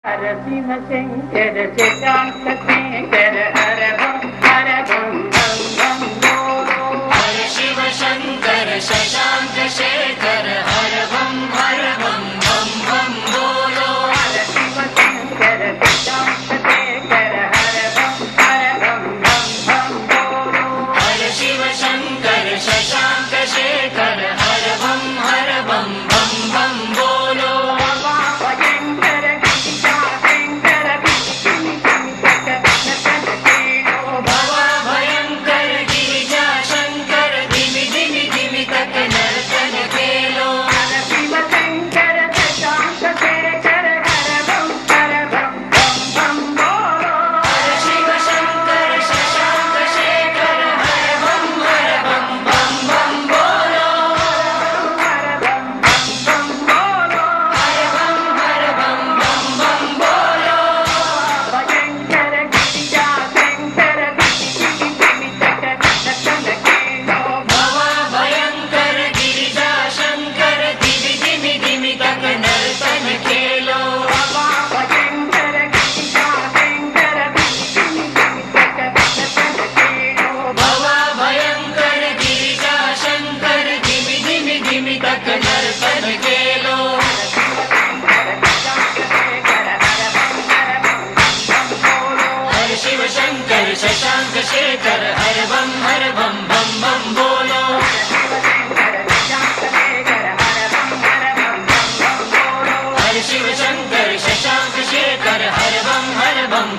हरसिंह शंकर शशांक शेखर हर बम बम बम बोलो। हर शिव शंकर शशांक शेखर हर बम बम बोलो। हर शिव शंकर शशांक शेखर हर बम बोलो। हर शिव शंकर शशांक शेखर हर बम बोलो। बाबा भयंकर गिरिजा शंकर धिमि धिमि धिमि तक नर्तन खेलो। बाबा भयंकर गिरिजा शंकर धिमि धिमि धिमि तक नर्तन खेलो। हर शिव शंकर शशांक शेखर हर बम बोलो। हर शिव शंकर शशांक शेखर हर बम बोलो। हर बम बोलो। हर बम बोलो। भयंकर गिरिजा शंकर धिमि धिमि तक नर्तन खेलो। बाबा भयंकर गिरिजा शंकर धिमि धिमि धिमि तक नर्तन खेलो। बाबा भयंकर गिरिजा शंकर धिमि धिमि तक नर्तन खेलो। बाबा भयंकर गिरिजा शंकर धिमि धिमि धिमि तक नर्तन खेलो। हर शिव शंकर शशांक शेखर हर बम बोलो। हर शिव शंकर शशांक शेखर हर बम